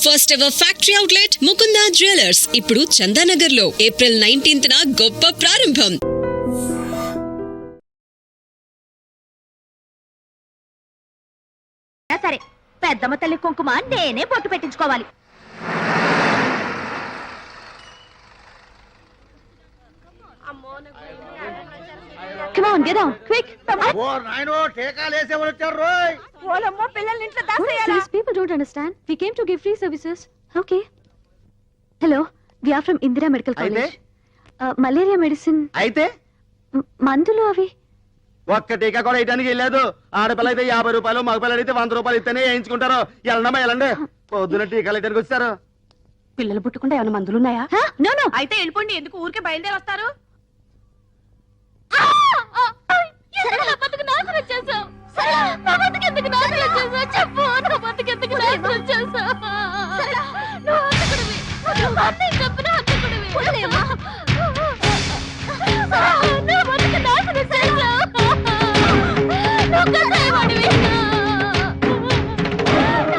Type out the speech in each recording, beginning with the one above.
First ever factory outlet Mukunda jewellers ఇప్పుడు చందానగర్ లో April 19న గొప్ప ప్రారంభం. సరే, పెద్దమ్మ తల్లి కుంకుమ నేనే బొట్టు పెట్టించుకోవాలి. Come on, get down, quick. These people don't understand. We came to give free services. Okay. Hello, we are from Indira Medical College. Malaria medicine. అయితే మందులు అవి ఒక్క టీకా కూడా వేయడానికి వెళ్ళలేదు. ఆడపిల్ల అయితే 50 రూపాయలు, మగపిల్లలు అయితే 100 రూపాయలు ఇస్తేనే వేయించుకుంటారు. వెళ్ళండమ్మా వెళ్ళండి. పొద్దున టీకాలు వేయడానికి వచ్చారు. పిల్లలు పుట్టకుండా ఏమైనా మందులు ఉన్నాయా? నో నో, అయితే వెళ్ళిపోండి. ఎందుకు ఊరికే బయలుదేరి వస్తారు?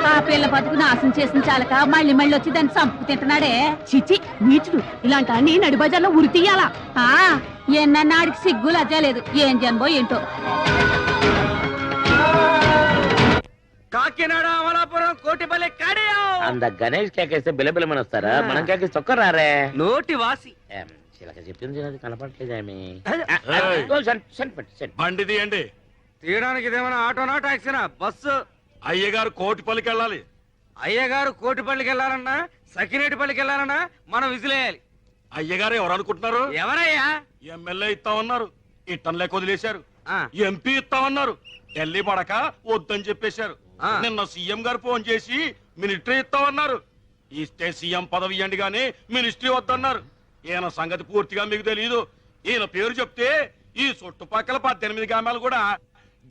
ఆ పిల్ల బతుకు నాశనం చేసిన చాలక మళ్ళీ వచ్చి దాన్ని చంపుకు తింటున్నాడే. చిచి నీచుడు, ఇలాంటి అన్ని నడి బజార్లో ఉరి తీయాలా? ఎన్నన్నాడికి సిగ్గు లజ్జా లేదు. ఏం జన్మో ఏంటో. కాకినాడ, అమలాపురం, కోటిపల్లి అంద గణేష్ కేకేస్తే బిలబిలమని వస్తారా? మనం కేకేసి చొక్కరారే. నోటి వాసి చిలక చెప్పింది అది కనపడలేదేమి. బండి తీయండి. తీయడానికి ఇదేమైనా ఆటోనా, టాక్సీనా? బస్సు. అయ్యగారు కోటిపల్లికి వెళ్ళాలి. అయ్యగారు కోటిపల్లికి వెళ్ళాలన్నా, సకినేటిపల్లికి వెళ్ళాలన్నా మనం విజిలేయాలి. అయ్యగారు ఎవరు అనుకుంటున్నారు? ఎవరయ్యా? ఎమ్మెల్యే ఇస్తామన్నారు, ఇట్టన్ లేక వదిలేశారు. ఎంపీ ఇస్తామన్నారు, ఢిల్లీ పడక వద్దని చెప్పేశారు. నిన్న సీఎం గారు ఫోన్ చేసి మినిస్ట్రీ ఇస్తామన్నారు. ఇస్తే సీఎం పదవి ఇవ్వండి గానీ మినిస్ట్రీ వద్దన్నారు. ఈయన సంగతి పూర్తిగా మీకు తెలియదు. ఈయన పేరు చెప్తే ఈ చుట్టుపక్కల 18 గ్రామాలు కూడా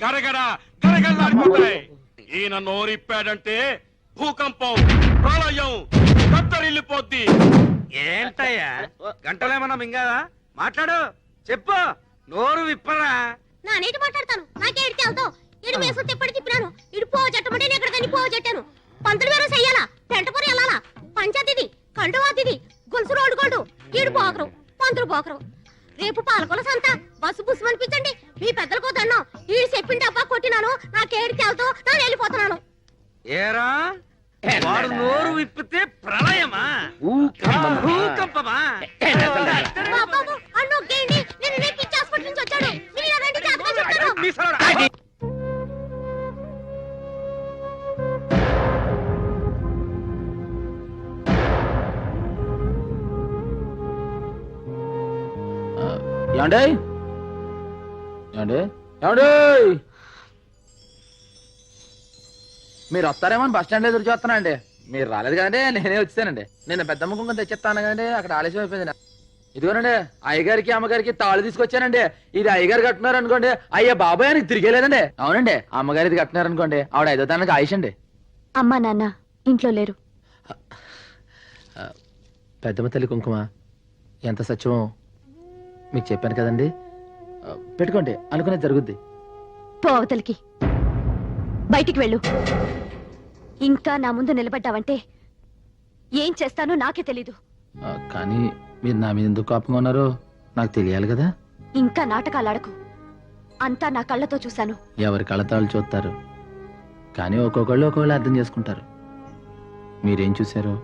గడగడ గడగడలాడిపోతాయి. ఈయన నోరిప్పాడంటే భూకంపం, ప్రళయం, కత్తరిల్లిపోద్ది. ఏంటయ్యా గంటలేమన్నా మింగాదా? మాట్లాడు, చెప్పు, నోరు విప్పరా. నా నీటి మాట్లాడతాను. నాకే ఎడితే అవుతావు. ఇడు వేసు తిప్పటి తిప్పినాను. ఇడు పో చెట్టమంటే నేను ఎక్కడికని పో చెట్టాను. పంతులు వేరే చెయ్యాలా, పెంటపూరి వెళ్ళాలా, పంచాయతీది, కండువాతిది, గొలుసు రోడ్డు గోల్డు, ఈడు పోకరు, పంతులు పోకరు. రేపు పాలకొల సంత, బస్సు బుస్సు అనిపించండి. మీ పెద్దలకు దండం. ఈడు చెప్పిండి డబ్బా కొట్టినాను. నాకేడితే అవుతావు. నేను వెళ్ళిపోతున్నాను. ఏరా వాడు నోరు విప్పితే ప్రళయమా, భూకంపమా? అన్నొక్కేయండి. నేను రేపు పిచ్చి హాస్పిటల్ నుంచి వచ్చాడు. మీరు రండి, జాగ్రత్తగా చెప్తాను. ఏమండి ఏమండి ఏమండి మీరు వస్తారేమో బస్ స్టాండ్ ఎదురు చూస్తానండి. మీరు రాలేదు కదండి, నేనే వచ్చానండి. నేను పెద్ద ముఖం తెచ్చిస్తాను కదండి, అక్కడ ఆలస్యం అయిపోయింది. ఇదిగోనండి అయ్యగారికి అమ్మగారికి తాళు తీసుకొచ్చానండి. ఇది అయ్యగారు కట్టున్నారు అనుకోండి, అయ్యా బాబాయ్ అని తిరిగేలేదండి. అవునండి, అమ్మగారు ఇది కట్టున్నారు అనుకోండి, ఆవిడ 5వ తారీఖు ఆయుష్ అండి. అమ్మా నాన్న ఇంట్లో లేరు. పెద్దమ్మ తల్లి కుంకుమ ఎంత సత్యమో మీకు చెప్పాను కదండి. పెట్టుకోండి, అనుకునేది జరుగుద్ది. పోవతలికి బయటికి వెళ్ళు. ఇంకా నా ముందు నిలబడ్డావంటే ఏం చేస్తానో నాకే తెలీదు. కానీ మీరు నా మీద ఎందుకు కోపంగా ఉన్నారో నాకు తెలియాలి కదా. ఇంకా నాటకాలు ఆడకు. అంతా నా కళ్ళతో చూశాను. ఎవరి కళ్ళతాళ్ళు చూస్తారు, కానీ ఒక్కొక్కళ్ళు ఒక్కొక్కళ్ళు అర్థం చేసుకుంటారు. మీరేం చూశారో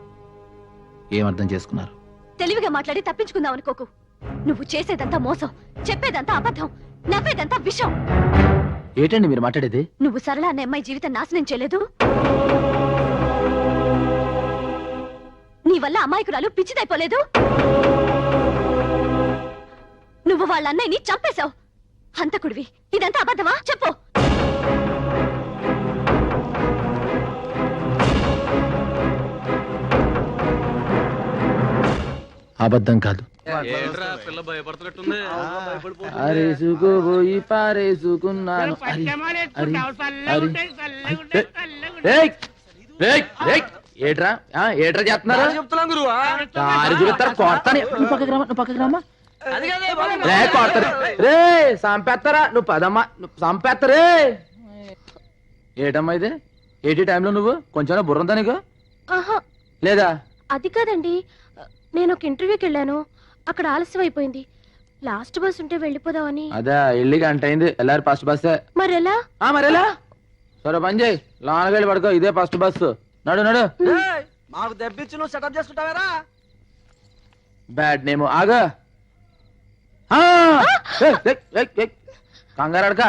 ఏం అర్థం చేసుకున్నారు? తెలివిగా మాట్లాడి తప్పించుకుందాం అనుకోకు. నువ్వు చేసేదంతా మోసం, చెప్పేదంతా అబద్ధం, నవ్వేదంతా విషం. ఏంటండి మీరు మాట్లాడేది? నువ్వు సరళ అనే అమ్మాయి జీవితం నాశనం చేయలేదు. నీ వల్ల అమాయకురాలు పిచ్చిదైపోలేదు. నువ్వు వాళ్ళ అన్నయ్యని చంపేశావు. హంతకుడివి. ఇదంతా అబద్ధమా? చెప్పు. అబద్ధం కాదు. అరేసుకోబోయి పారేసుకున్నాను. ఏట్రా ఏట్రా చేస్తున్నారు? చూపిస్తారు కొడతాను. నువ్వు పక్కకి రామా, నువ్వు పక్కకి రామా. రే కొడతారు రే, సంపేస్తారా? నువ్వు పదమ్మా, నువ్వు సంపేస్తారే. ఏటమ్మా ఇది? ఏటి టైంలో నువ్వు కొంచెం బుర్రంతా నీకు? లేదా? అది కాదండి, నేను ఒక ఇంటర్వ్యూకి వెళ్ళాను, అక్కడ ఆలస్యం అయిపోయింది. లాస్ట్ బస్ ఉంటే వెళ్ళిపోదామని. అదే ఇల్లు గంట అయింది, వెళ్ళారు ఫస్ట్ బస్సే. మరెలా? మరెలా? సరే పని చేయి, లోనకి వెళ్ళి పడుకో, ఇదే ఫస్ట్ బస్సు. నడు నడు. మాకు దెబ్బిచ్చి నువ్వు సెటప్ చేసుకుంటావేరా? బ్యాడ్ నేమ్ ఆగా. కంగారు అడక.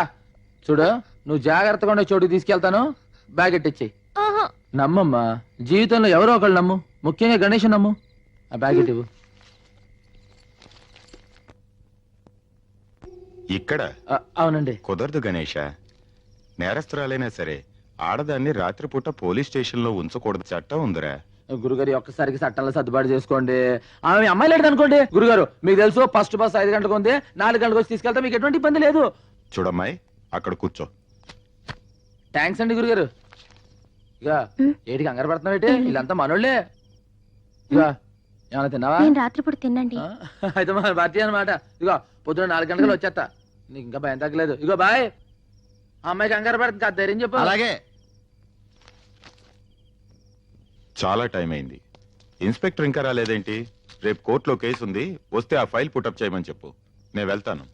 చూడు, నువ్వు జాగ్రత్తగా ఉండే చోటుకి తీసుకెళ్తాను, బ్యాగ్ ఎట్టిచ్చేయి. ఆహా. నమ్మమ్మా, జీవితంలో ఎవరో ఒకళ్ళు నమ్ము, ముఖ్యంగా గణేష్ నమ్ము. ఆ బ్యాగ్ ఇవ్వు. ఇక్కడ అవునండి. కుదరదు గణేష. నేరస్తురాలైనా సరే ఆడదాన్ని రాత్రిపూట పోలీస్ స్టేషన్ లో ఉంచకూడదు, చట్టం ఉందిరా. గురుగారు ఒక్కసారికి చట్టంలో సర్దుబాటు చేసుకోండి. ఆమె అమ్మాయి లేదు అనుకోండి. గురుగారు మీకు తెలుసు, ఫస్ట్ బస్ 5 గంటలకు ఉంది, 4 గంటలకు వచ్చి తీసుకెళ్తా, మీకు ఎటువంటి ఇబ్బంది లేదు. చూడమ్మాయి, అక్కడ కూర్చో. థ్యాంక్స్ అండి గురుగారు. ఇక ఏటికి కంగారు పడుతున్నావు ఏంటి? వీళ్ళంతా మనోళ్ళే. ఇక ఏమైనా తిన్నావా? నేను రాత్రిపూట తినండి. అయితే మన భారతీయ అనమాట. ఇగో పొద్దున 4 గంటలకు వచ్చేస్తా, నీకు ఇంకా భయం తగ్గలేదు. ఇగో బాయ్. ఆ అమ్మాయి కంగారు పడుతుంది, కాదు ధైర్యం చెప్పు. అలాగే. చాలా టైం అయింది, ఇన్స్పెక్టర్ ఇంకా రాలేదేంటి? రేపు కోర్టులో కేసు ఉంది, వస్తే ఆ ఫైల్ పుటప్ చేయమని చెప్పు, నేను వెళ్తాను.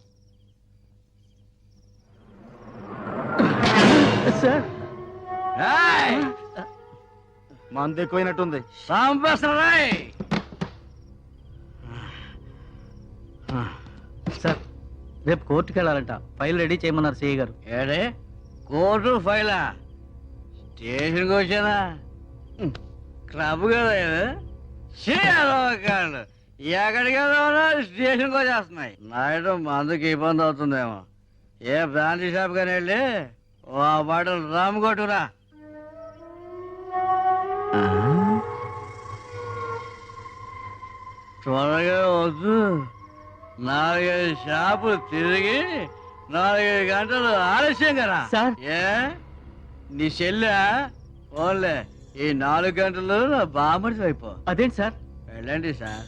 మంది ఎక్కువైనట్టుంది. సార్, రేపు కోర్టుకి వెళ్ళాలంట, ఫైల్ రెడీ చేయమన్నారు సిఐ గారు. ఏడే కోర్టు ఫైలా? స్టేషన్కి వచ్చానా? క్లబ్ కదా కాదు, ఎక్కడికి వెళ్దామన్నా స్టేషన్కి వచ్చేస్తున్నాయి. నైట్ మందుకి ఇబ్బంది అవుతుందేమో. ఏ బ్రాంచ్ షాప్ కానీ వెళ్ళి ఓ బాటలు రామ్ కొట్టురా. త్వరగా వద్దు, 4-5 షాపులు తిరిగి 4-5 గంటలు ఆలస్యం కదా సార్. ఏ నీ చెల్లె ఓన్లే ఈ 4 గంటలు నా బామర్చి అయిపో. అదేంటి సార్? వెళ్ళండి సార్,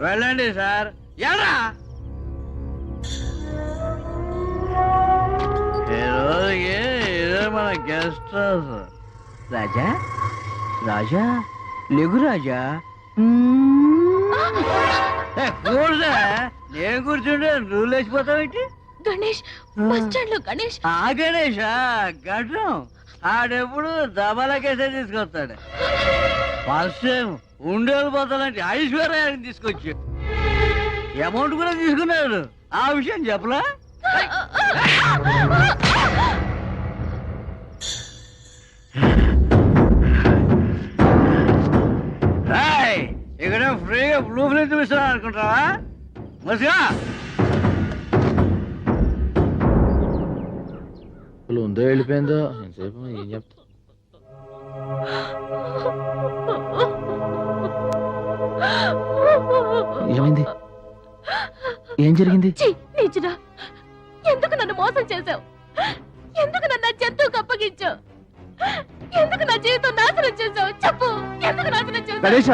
వెళ్ళండి సార్. ఎలా ఈ రోజుకి ఇదే మన గెస్ట్ హౌస్. రాజా, రాజా లేగు రాజా. కూర్చో, నేను కూర్చుంటే నువ్వు లేచిపోతావేంటి? గణేష్, బస్ స్టాండ్ లో గణేష్. ఆ గణేష్ గడ్డం ఆడెప్పుడు దబాలకేసే తీసుకొస్తాడు. ఫస్ట్ టైం ఉండేది పోతానంటే ఐశ్వర్యాన్ని తీసుకొచ్చి అమౌంట్ కూడా తీసుకున్నాడు. ఆ విషయం చెప్పలా? ఇక్కడ ఫ్రీగా బ్లూ ఫిల్మ్ చూపిస్తున్నా అనుకుంటావా? మసిగా ఉందో వెళ్ళిపోయిందో ఎంతసేపు ఏం చెప్తా. ఏమైంది? ఏం జరిగింది? నీచుడా, ఎందుకు నన్ను మోసం చేశావు? ఎందుకు నన్ను ఆ జంతువుకు అప్పగించావు? ఎందుకు నా జీవితం నాశనం చేశావు? చెప్పు, ఎందుకు నాశనం చేశావు? గణేష,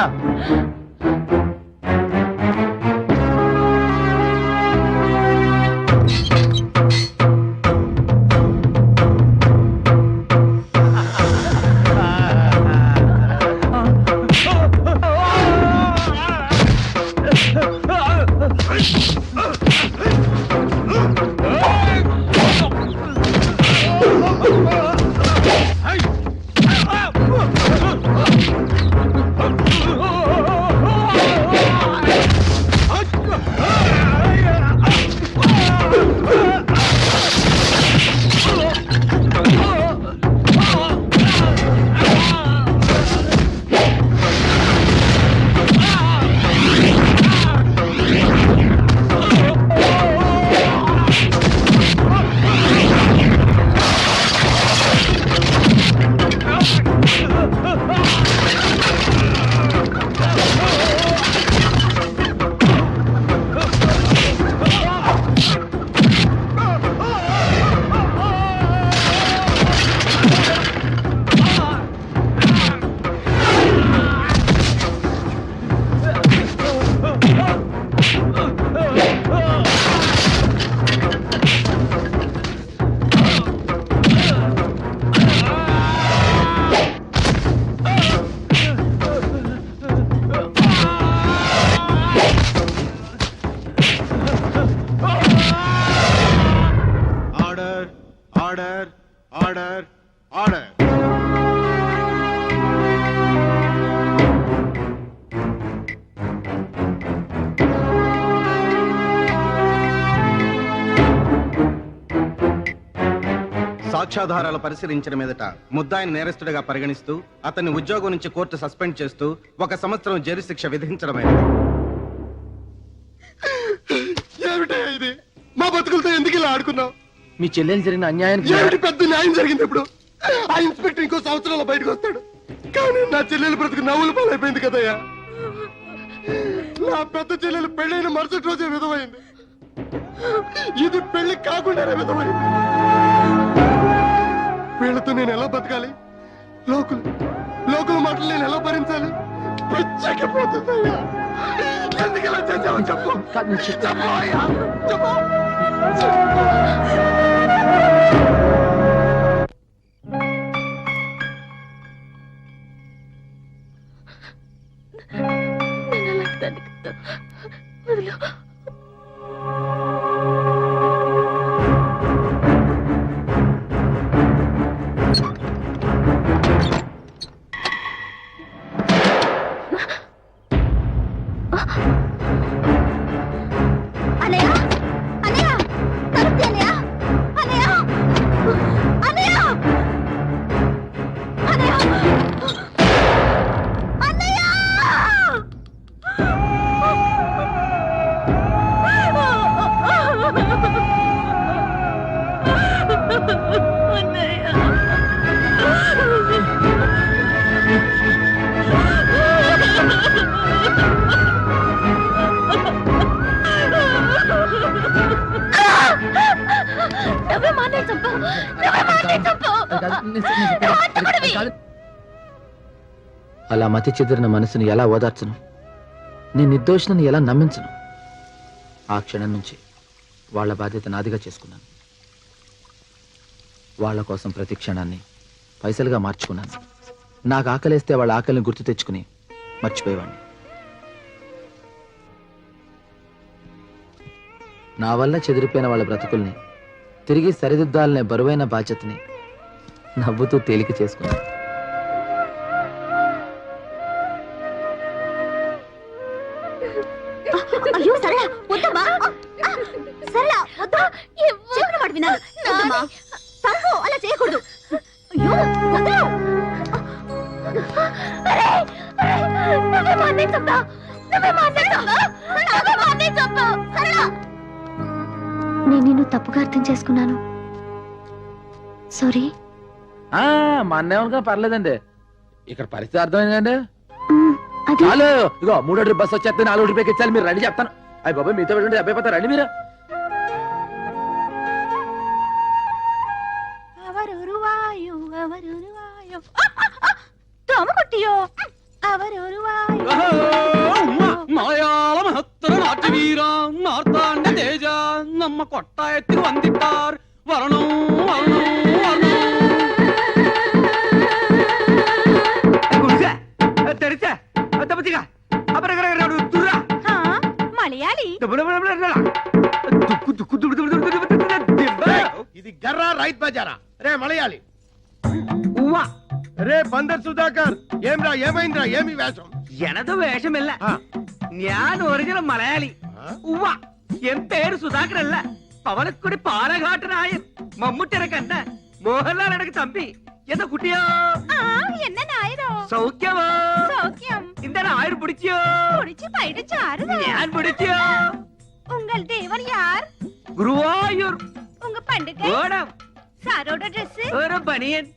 సాక్ష్యాధారాలు పరిశీలించిన మీదట ముద్దాయిని నేరస్తుడిగా పరిగణిస్తూ అతన్ని ఉద్యోగం నుంచి కోర్టు సస్పెండ్ చేస్తూ 1 సంవత్సరం జైలు శిక్ష విధించడమైనది. ఇది మా బతుకులతో ఎందుకు ఇలా ఆడుకున్నావు? మీ చెల్లెలు జరిగిన అన్యాయానికి ఏమిటి పెద్ద న్యాయం జరిగింది ఇప్పుడు? ఆ ఇన్స్పెక్టర్ ఇంకో సంవత్సరంలో బయటకు వస్తాడు. కానీ నా చెల్లెలు బ్రతుకు నవ్వులు పాలైపోయింది కదయ్యా. నా పెద్ద చెల్లెలు పెళ్ళైన మరుసటి రోజే విధమైంది. ఇది పెళ్లి కాకుండానే విధమైంది. వీళ్ళతో నేను ఎలా బతకాలి? లోకుల మాటలు నేను ఎలా భరించాలి? పిచ్చకపోతుందయ్యా. ఎందుకు ఇలా చేసావో చెప్పు. చెప్పు అయ్యా, చెప్పు. అలా మతి చెదిరిన మనసుని ఎలా ఓదార్చను? నేను నిర్దోషిని ఎలా నమ్మించను? ఆ క్షణం నుంచి వాళ్ళ బాధ్యత నాదిగా చేసుకున్నాను. వాళ్ళ కోసం ప్రతి క్షణాన్ని పైసలుగా మార్చుకున్నాను. నాకు ఆకలేస్తే వాళ్ళ ఆకలిని గుర్తు తెచ్చుకుని మర్చిపోయేవాడిని. నా వల్ల చెదిరిపోయిన వాళ్ళ బ్రతుకుల్ని తిరిగి సరిదిద్దాలనే బరువైన బాధ్యతని నవ్వుతూ తేలిక చేసుకున్నాను. అయ్యో సరళ వద్దమ్మా. సరళ వద్దు. చెప్పిన మాట వినాలి. వద్దమ్మా. తప్పు అలా చేయకూడదు. అయ్యో వద్దు. నేను నిన్ను తప్పుగా అర్థం చేసుకున్నాను. సారీ. మా అన్నేమనుగా పర్లేదండి. ఇక్కడ పరిస్థితి అర్థమైందండి. అది ఇగో 3 ట్రిప్ బస్ వచ్చేస్తే 4 ట్రిప్ ఎక్కించాలి. మీరు రండి చెప్తాను. అయ్యి బాబాయ్ మీతో పెట్టండి అబ్బాయి రండి మీరు. நம்ம கொட்டாயத்துக்கு வந்துட்டார் வரணும் வரணும் మలయాళీ ఇది గర్రా రైత్ బజారా రే మలయాళి. రే బందర్ సుధాకర్ ఏమ్రా ఏమైందిరా? ఏమి వేషం? எனது வேஷம் இல்ல ஞான் ஒரிஜினல் மலையாளி உவா என் பேரு சுதாகர் அல்ல பவனக்குடி பாலகாட்டு நாயன் மம்முட்டி எனக்கு அண்ணன் மோகன்லால் எனக்கு தம்பி என்ன குட்டியோ என்ன நாயரோ சௌக்கியமோ சௌக்கியம் இந்த நாயர் பிடிச்சியோ பிடிச்சு பைட சாருதா ஞான் பிடிச்சியோ உங்கள் தேவன் யார் குருவாயூர் உங்க பண்டிகை ஓடம் சாரோட ட்ரெஸ் ஒரு பனியன்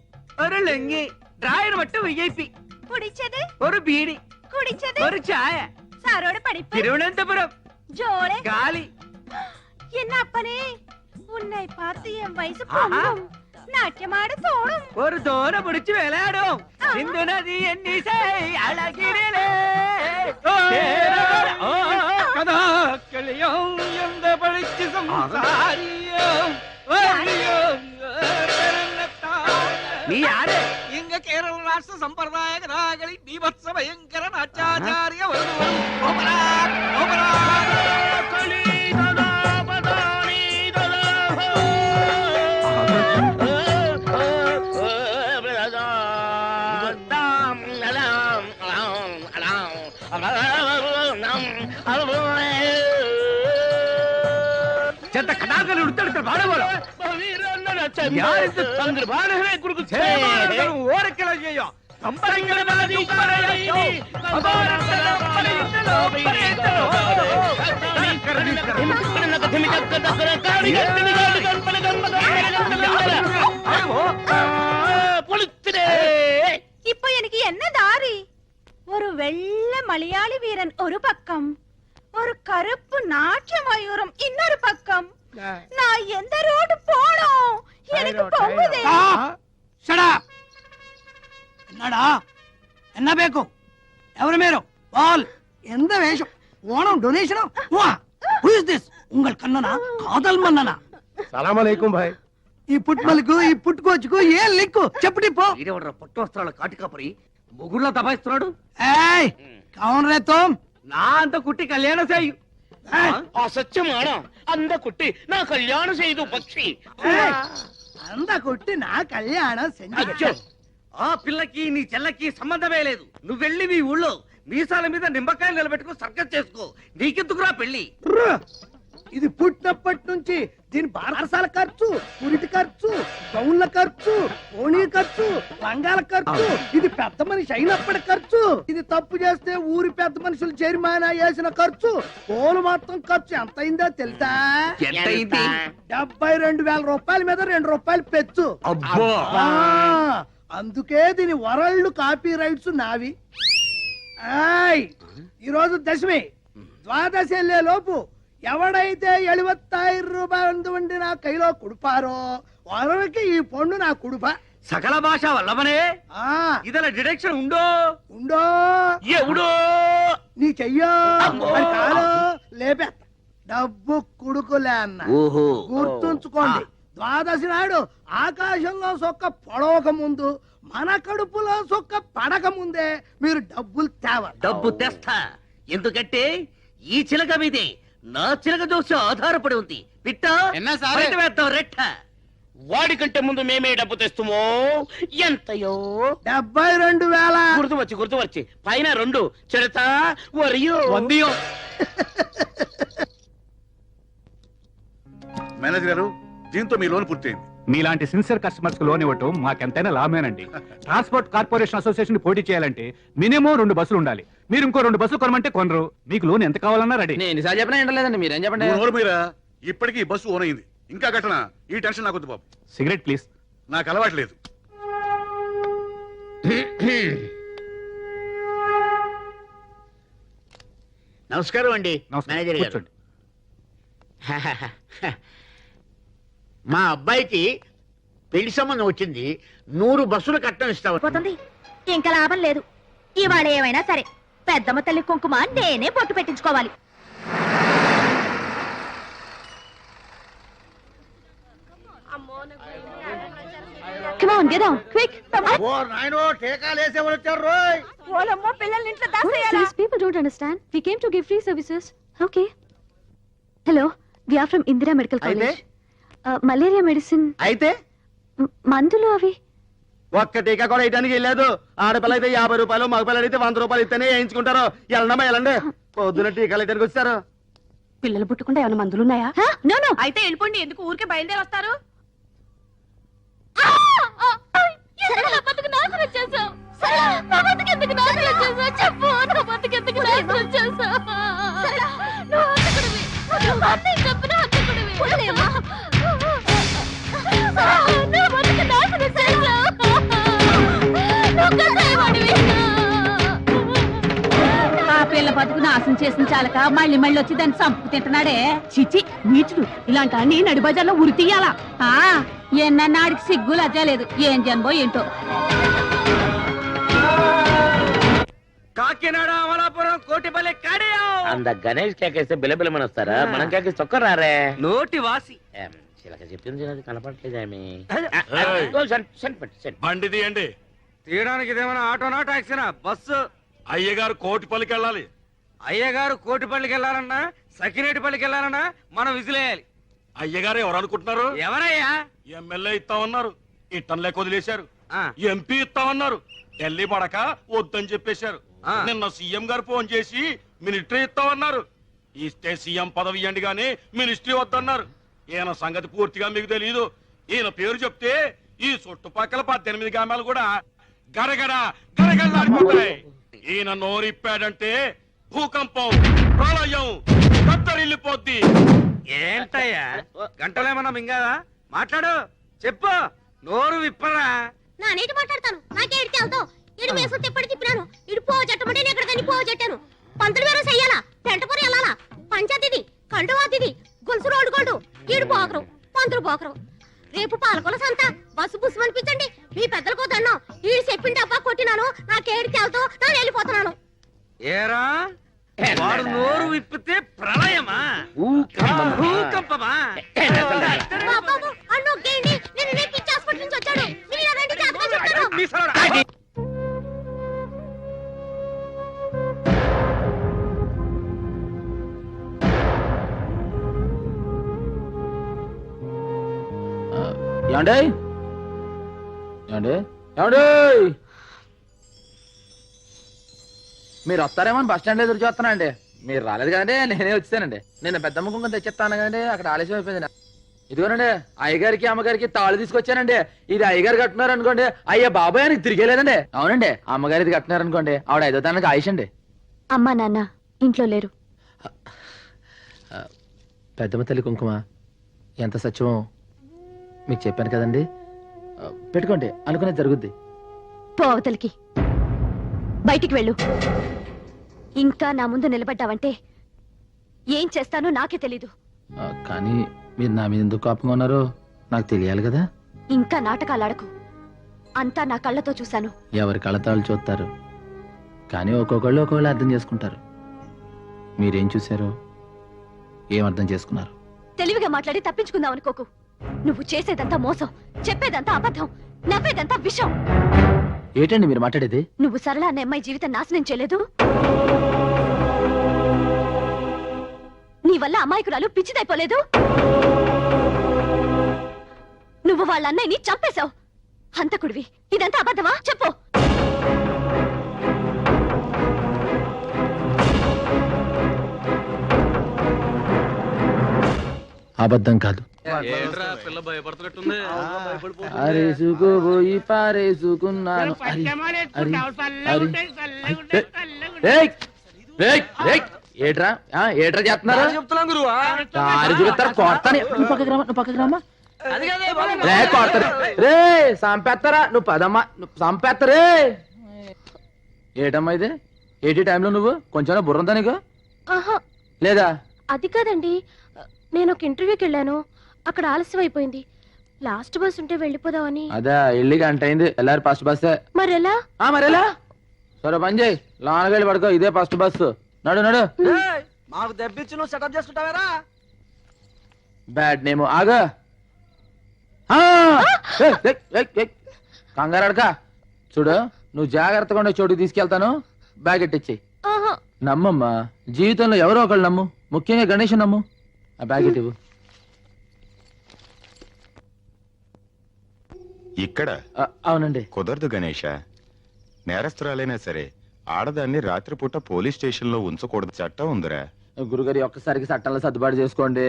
ஒரு லெங்கி டிராயர் மட்டும் விஐபி பிடிச்சது ஒரு பீடி குடிச்சது ஒரு சாய சாரோட படிப்பு திருவனந்தபுரம் ஜோளே காலி என்ன அப்பனே உன்னை பார்த்து என் வயசு பொங்கும் நாட்டியமாட தோணும் ஒரு தோர முடிச்சு விளையாடும் சிந்து நதி எண்ணிசை அழகிரிலே கதா கிளியும் எந்த பழிச்சு சம்சாரியும் நீ யாரு இங்க கேரள ராஷ்டிர சம்பிரதாய ராகலி பீபத்ச பயங்கர நாச்சாச்சாரிய చెత్త కడాకలు ఉడతడుతారు బాడబోలో यार इस संदर्भान है गुरु को छे और केला చేయో సంబరంగల బాది పరయో భగవాన్ పరయిందలో పరయిందలో இப்போ எனக்கு என்ன தாரி? ஒரு வெள்ளை மலையாளி வீரன் ஒரு பக்கம், ஒரு கருப்பு நாட்டிய மயூரம் இன்னொரு பக்கம். நான் எந்த ரோடு போணும்? எனக்கு பொங்குதே. షడా என்னடா என்ன ಬೇಕು ఎవరు మీరు బాల్ ఎంత వేషం Onam donation who is this ఉంగల్ కన్ననా కాదల్ మన్ననా సలాం అలైకుం భాయ్. ఈ పుట్మలకు ఈ పుట్టుకోచుకు ఏ లిక్కు చెప్పటి పో ఇదేవడ్రా పట్టు వస్త్రాల కాటికాపరి మొగుళ్ళ దబాయిస్తున్నాడు ఏయ్ కౌన్ రే తుమ్ నా అంత కుట్టి కళ్యాణ చేయు అసత్యమానా అంద కుట్టి నా కళ్యాణం చేయదు పక్షి అంద కుట్టి నా కళ్యాణం సెంచు ఆ పిల్లకి నీ చెల్లకి సంబంధమే లేదు నువ్వు వెళ్ళి మీ ఊళ్ళో మీసాల మీద నిమ్మకాయలు నిలబెట్టుకో సర్కస్ చేసుకో నీకెందుకురా పెళ్లి ఇది పుట్టినప్పటి నుంచి దీని బారసాల ఖర్చు పురిటి ఖర్చు గౌన్ల ఖర్చు ఓణీ ఖర్చు లంగాల ఖర్చు ఇది పెద్ద మనిషి అయినప్పటి ఖర్చు ఇది తప్పు చేస్తే ఊరి పెద్ద మనుషులు చైర్మన్ వేసిన ఖర్చు పోలు మొత్తం ఖర్చు ఎంత అయిందో తెలుసా 72,000 రూపాయల మీద 2 రూపాయలు పెచ్చు ఆ, అందుకే దీని వరల్డ్ కాపీ రైట్స్ నావి ఈరోజు దశమి ద్వాదశి వెళ్ళే లోపు ఎవడైతే 75 రూపాయలు ఉండి నా కైలో కుడిపారో వారికి ఈ పండు నా కుడుప సకల భాష వల్లమనే ఇదల డిడక్షన్ ఉండో ఉండో ఎవడో నీ చెయ్యో మరి కాలో లేపే డబ్బు కుడుకులే అన్న గుర్తుంచుకోండి ద్వాదశి నాడు ఆకాశంలో సొక్క పొడవక ముందు మన కడుపులో సొక్క పడక ముందే మీరు డబ్బులు తేవాలి డబ్బు తెస్తా ఎందుకంటే ఈ చిలక మీదే నా చిలక దోష ఆధారపడి ఉంది పిట్ట వేద్దాం రెట్ట వాడికంటే ముందు మేమే డబ్బు తెస్తుమో ఎంతయో 72,000 గుర్తువచ్చి పైన 2 చెడతా వరియో వందియో మేనేజర్ గారు దీంతో మీ లోన్ పూర్తయింది. మీలాంటి సిన్సియర్ కస్టమర్స్ కు లోన్ ఇవ్వటం మాకెంతైనా లాభమేనండి. ట్రాన్స్పోర్ట్ కార్పొరేషన్ అసోసియేషన్ పోటీ చేయాలంటే మినిమం 2 బస్సులు ఉండాలి. మీరు ఇంకో 2 బస్సులు కొనమంటే కొనరు. మీకు లోన్ ఎంత కావాలన్నా రెడీ. నేను ఎన్నిసార్లు చెప్పినా ఏంటలేదండి, మీరేం చెప్పండి. మీరా ఇప్పటికీ ఈ బస్సు ఓన్ అయింది. ఇంకా కట్టనా? ఈ టెన్షన్ నాకు వద్దు బాబు. Cigarette please. నాకు అలవాటు లేదు. నమస్కారం అండి మేనేజర్ గారు. కూర్చోండి. మా అబ్బాయికి పెళ్లి సంబంధం వచ్చింది. 100 బస్సులు కట్టం ఇస్తాం. పోతుంది ఇంకా లాభం లేదు. ఇవాళ ఏమైనా సరే పెద్దమ్మ తల్లి కుంకుమ నేనే పొట్టు పెట్టించుకోవాలి. Come on, get down, quick. ఓ నాయనో టీకాలు వేసేవాళ్ళు వచ్చారు రోయ్. ఓలమ్మో పిల్లల్ని ఇంట్లో దాసేయాలా? These people don't understand. We came to give free services. Okay. Hello, we are from Indira Medical College. Malaria medicine. అయితే మందులు అవి. ఒక్క టీకా కూడా వేయడానికి వెళ్ళలేదు. ఆడపిల్ల అయితే 50 రూపాయలు, మగపిల్ల అయితే 100 రూపాయలు ఇస్తేనే వేయించుకుంటారు. వెళ్ళండమ్మా వెళ్ళండి. పొద్దున టీకాలు వేయడానికి వచ్చారు. పిల్లలు పుట్టకుండా ఏమైనా మందులున్నాయా? No no. అయితే వెళ్ళిపోండి. ఎందుకు ఊరికే బయలుదేరి వస్తారు? ఆ పిల్ల బతుకు నాశనం చేసిన చాలక మళ్ళీ వచ్చి దాన్ని చంపుకు తింటున్నాడే. చిచి నీచుడు. ఇలాంటి అన్ని నడి బజార్లో ఉరి తీయాలా? ఎన్నన్నాడికి సిగ్గు లజ్జా లేదు. ఏం జన్మో ఏంటో. కాకినాడ అమలాపురం కోటిపల్లి కాడియో అంద గణేష్ కేకేస్తే బిలబిలమని వస్తారా? మనం కేకేసి చొక్కరారే. నోటి వాసి చిలక చెప్పింది అది కనపడలేదేమి. బండి తీయండి. తీయడానికి ఇదేమైనా ఆటోనా టాక్సీనా? బస్సు. అయ్యగారు కోటిపల్లికి వెళ్ళాలి. అయ్యగారు కోటిపల్లికి వెళ్ళాలన్నా సకినేటిపల్లికి వెళ్ళాలన్నా మనం విజిలేయాలి. అయ్యగారు ఎవరు అనుకుంటున్నారు? ఎవరయ్యా? ఎమ్మెల్యే ఇస్తామన్నారు, ఇట్టన్ లేక వదిలేశారు. ఎంపీ ఇస్తామన్నారు, ఢిల్లీ పడక వద్దని చెప్పేశారు. నిన్న సీఎం గారు ఫోన్ చేసి మినిస్ట్రీ ఇస్తామన్నారు. ఇస్తే సీఎం పదవి ఇవ్వండి గానీ మినిస్ట్రీ వద్దన్నారు. ఈయన సంగతి పూర్తిగా మీకు తెలియదు. ఈయన పేరు చెప్తే ఈ చుట్టుపక్కల 18 గ్రామాలు కూడా గడగడ గడగడలాడిపోతాయి. ఈయన నోరిప్పాడంటే భూకంపం, ప్రళయం, కత్తరిల్లిపోద్ది. ఏంటయ్యా గంటలేమన్నా మింగాదా? మాట్లాడు, చెప్పు, నోరు విప్పరా. నా నీటి మాట్లాడతాను, నాకే ఎడితే అవుతావు. ఇడు వేసు తిప్పటి తిప్పినాను, ఇడు పో చట్టమంటే నేను ఎక్కడికని పో చెట్టాను. పంతులు వేరే చెయ్యాలా, పెంటపూరి వెళ్ళాలా, పంచాయతీది, కండువాతిది, గొలుసు రోడ్డు గోల్డు, ఈడు పోకరు, పంతులు పోకరు. రేపు పాలకొల సంత, బస్సు బుస్సు అనిపించండి. మీ పెద్దలకు దండం, ఈడు చెప్పిన డబ్బా కొట్టినాను, నాకేడితే అవుతావు, నేను వెళ్ళిపోతున్నాను. ఏరా వాడు నోరు విప్పితే ప్రళయమా, భూకంపమా? బాబు అన్ను ఒగ్గేయండి, నేను రేపు పిచ్చి హాస్పిటల్ నుంచి వచ్చాడు. మీరు ఇలా రండి, జాగ్రత్తగా చెప్తాను. ఏమండే ఏమండే ఏమండే మీరు వస్తారేమో బస్ స్టాండ్ ఎదురు చూస్తున్నా అండి. మీరు రాలేదు కదండి, నేనే వచ్చానండి. నిన్న పెద్ద ముఖం తెచ్చిస్తాను కదండి, అక్కడ ఆలస్యం అయిపోయింది. ఇదిగోనండి అయ్యగారికి అమ్మగారికి తాళు తీసుకొచ్చానండి. ఇది అయ్యగారు కట్టున్నారు అనుకోండి, అయ్యా బాబాయ్ అని తిరిగేలేదండి. అవునండి, అమ్మగారు ఇది కట్టున్నారు అనుకోండి, ఆవిడ 5వ తారీఖు ఆయుష్ అండి. అమ్మా నాన్న ఇంట్లో లేరు. పెద్దమ్మ తల్లి కుంకుమ ఎంత సత్యమో మీకు చెప్పాను కదండి. పెట్టుకోండి, అనుకునేది జరుగుద్ది. పోవతలికి బయటికి వెళ్ళు. ఇంకా నా ముందు నిలబడ్డావంటే ఏం చేస్తానో నాకే తెలీదు. కానీ మీరు నా మీద ఎందుకు కోపంగా ఉన్నారో నాకు తెలియాలి కదా. ఇంకా నాటకాలు ఆడకు. అంతా నా కళ్ళతో చూశాను. ఎవరి కళ్ళతాళ్ళు చూస్తారు, కానీ ఒక్కొక్కళ్ళు ఒక్కొక్కళ్ళు అర్థం చేసుకుంటారు. మీరేం చూశారో ఏం అర్థం చేసుకున్నారు? తెలివిగా మాట్లాడి తప్పించుకుందాం అనుకోకు. నువ్వు చేసేదంతా మోసం, చెప్పేదంతా అబద్ధం, నవ్వేదంతా విషం. ఏంటండి మీరు మాట్లాడేది? నువ్వు సరళ అనే అమ్మాయి జీవితం నాశనం చేయలేదు. నీ వల్ల అమాయకురాలు పిచ్చిదైపోలేదు. నువ్వు వాళ్ళ అన్నయ్యని చంపేశావు. హంతకుడివి. ఇదంతా అబద్ధమా? చెప్పు. అబద్ధం కాదు. అరేసుకోబోయి పారేసుకున్నాను. ఏట్రా ఏట్రా చేస్తున్నారు? చూపిస్తారు కొడతాను. నువ్వు పక్కకి రామా, నువ్వు పక్కకి రామా. రే కొడతారు రే, సంపేస్తారా? నువ్వు పదమ్మా, నువ్వు సంపేస్తారే. ఏటమ్మా ఇది? ఏటి టైంలో నువ్వు కొంచెం బుర్రంతా నీకు లేదా? అది కాదండి, నేను ఒక ఇంటర్వ్యూకి వెళ్ళాను, అక్కడ ఆలస్యం అయిపోయింది. లాస్ట్ బస్ ఉంటే వెళ్ళిపోదామని. అదే వెళ్ళి గంట అయింది. వెళ్ళారు ఫస్ట్ బస్సే. మరెలా? మరెలా? సరే పని చేయి, లానగళ్ళి పడుకో, ఇదే ఫస్ట్ బస్సు. నడు నడు. మాకు దెబ్బిచ్చి నువ్వు సెటప్ చేసుకుంటావేరా? Bad name. ఆగా కంగారు అడక. చూడు, నువ్వు జాగ్రత్తగా ఉండే చోటుకి తీసుకెళ్తాను. బ్యాగ్ ఎట్టిచ్చి నమ్మమ్మా. జీవితంలో ఎవరో ఒకళ్ళు నమ్ము, ముఖ్యంగా గణేష్ నమ్ము. ఆ బ్యాగ్ ఎట్టివ్వు. ఇక్కడ అవునండి. కుదరదు గణేష. నేరస్తురాలైనా సరే ఆడదాన్ని రాత్రిపూట పోలీస్ స్టేషన్ లో ఉంచకూడదు, చట్టం ఉందిరా. గురుగారు ఒక్కసారికి చట్టంలో సర్దుబాటు చేసుకోండి.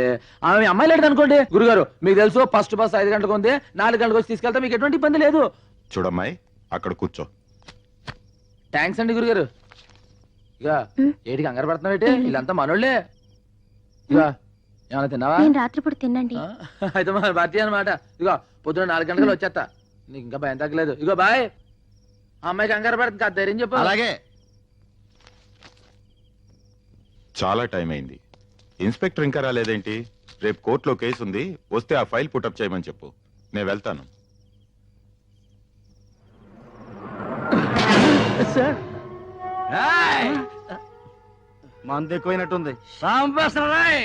ఆమె అమ్మాయి లేదు అనుకోండి. గురుగారు మీకు తెలుసు, ఫస్ట్ బస్ 5 గంటలకు ఉంది, 4 గంటలకు వచ్చి తీసుకెళ్తా, మీకు ఎటువంటి ఇబ్బంది లేదు. చూడమ్మాయి, అక్కడ కూర్చో. థ్యాంక్స్ అండి గురుగారు. ఇక ఏటికి కంగారు పడుతున్నావు ఏంటి? వీళ్ళంతా మనోళ్ళే. ఇక ఏమైనా తిన్నావా? రాత్రిపూట తినండి. అయితే మన భారతీయ అనమాట. ఇగో పొద్దున 4 గంటలకు వచ్చేస్తా. నీకు ఇంకా భయం తగ్గలేదు. ఇగో బాయ్. అమ్మాయి కంగారు పడుతుంది, కాదు ధైర్యం చెప్పు. అలాగే. చాలా టైం అయింది. ఇన్స్పెక్టర్ ఇంకా రాలేదేంటి? రేపు కోర్టులో కేసు ఉంది, వస్తే ఆ ఫైల్ పుటప్ చేయమని చెప్పు, నేను వెళ్తాను. మంది ఎక్కువైనట్టుంది. సాంబశ్వరాయ్